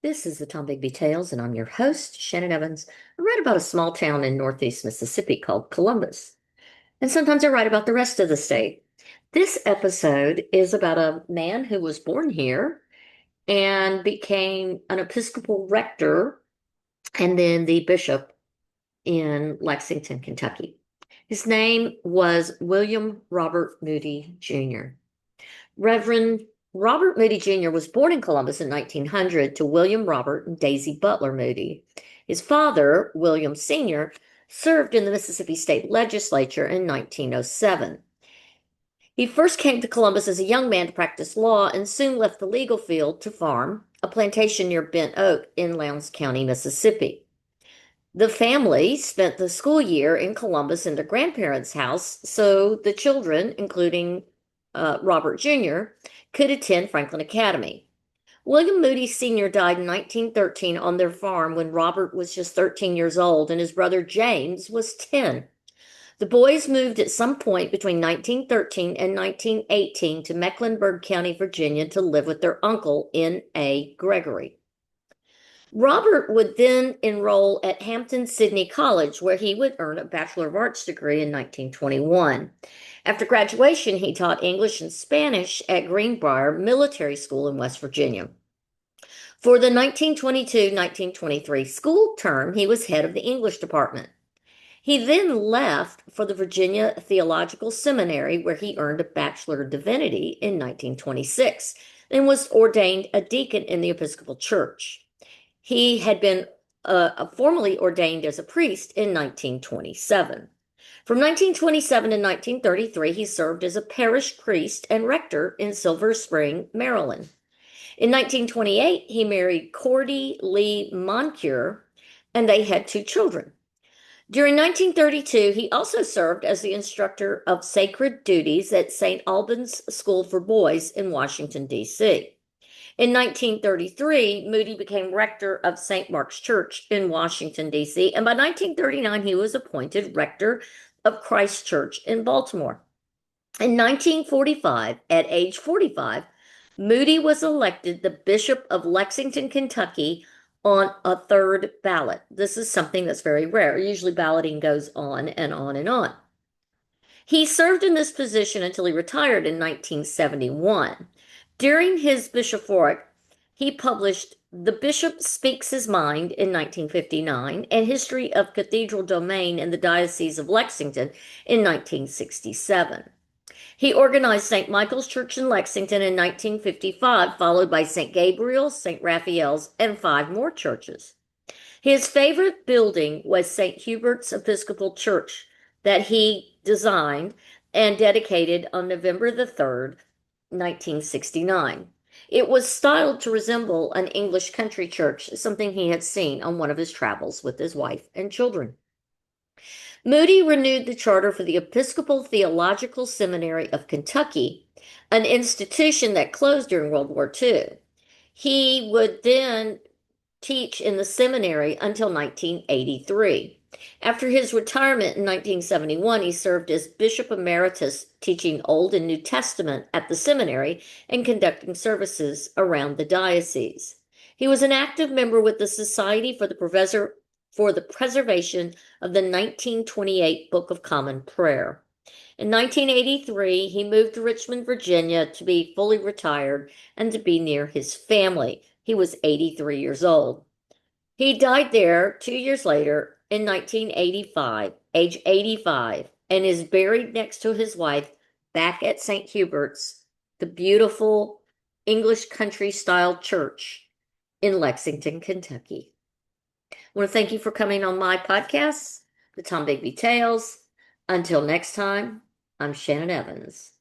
This is the Tom Bigby Tales, and I'm your host, Shannon Evans. I write about a small town in northeast Mississippi called Columbus, and sometimes I write about the rest of the state. This episode is about a man who was born here and became an Episcopal rector and then the bishop in Lexington, Kentucky. His name was William Robert Moody Jr. Reverend Robert Moody Jr. was born in Columbus in 1900 to William Robert and Daisy Butler Moody. His father, William Sr., served in the Mississippi State Legislature in 1907. He first came to Columbus as a young man to practice law and soon left the legal field to farm a plantation near Bent Oak in Lowndes County, Mississippi. The family spent the school year in Columbus in their grandparents' house, so the children, including Robert Jr., could attend Franklin Academy. William Moody Sr. died in 1913 on their farm when Robert was just 13 years old and his brother James was 10. The boys moved at some point between 1913 and 1918 to Mecklenburg County, Virginia to live with their uncle, N.A. Gregory. Robert would then enroll at Hampton-Sydney College, where he would earn a Bachelor of Arts degree in 1921. After graduation, he taught English and Spanish at Greenbrier Military School in West Virginia. For the 1922-1923 school term, he was head of the English department. He then left for the Virginia Theological Seminary, where he earned a Bachelor of Divinity in 1926 and was ordained a deacon in the Episcopal Church. He had been formally ordained as a priest in 1927. From 1927 to 1933, he served as a parish priest and rector in Silver Spring, Maryland. In 1928, he married Cordy Lee Moncure, and they had 2 children. During 1932, he also served as the instructor of sacred duties at St. Albans School for Boys in Washington, D.C. In 1933, Moody became rector of St. Mark's Church in Washington, D.C., and by 1939, he was appointed rector of Christ Church in Baltimore. In 1945, at age 45, Moody was elected the Bishop of Lexington, Kentucky, on a 3rd ballot. This is something that's very rare. Usually balloting goes on and on and on. He served in this position until he retired in 1971. During his bishopric, he published The Bishop Speaks His Mind in 1959 and History of Cathedral Domain in the Diocese of Lexington in 1967. He organized St. Michael's Church in Lexington in 1955, followed by St. Gabriel's, St. Raphael's, and 5 more churches. His favorite building was St. Hubert's Episcopal Church that he designed and dedicated on November the 3rd, 1969. It was styled to resemble an English country church, something he had seen on one of his travels with his wife and children. Moody renewed the charter for the Episcopal Theological Seminary of Kentucky, an institution that closed during World War II. He would then teach in the seminary until 1983. After his retirement in 1971, he served as Bishop Emeritus, teaching Old and New Testament at the seminary and conducting services around the diocese. He was an active member with the Society for the Preservation of the 1928 Book of Common Prayer. In 1983, he moved to Richmond, Virginia to be fully retired and to be near his family. He was 83 years old. He died there 2 years later in 1985, age 85, and is buried next to his wife back at St. Hubert's, the beautiful English country-style church in Lexington, Kentucky. I want to thank you for coming on my podcast, The Tom Bigby Tales. Until next time, I'm Shannon Evans.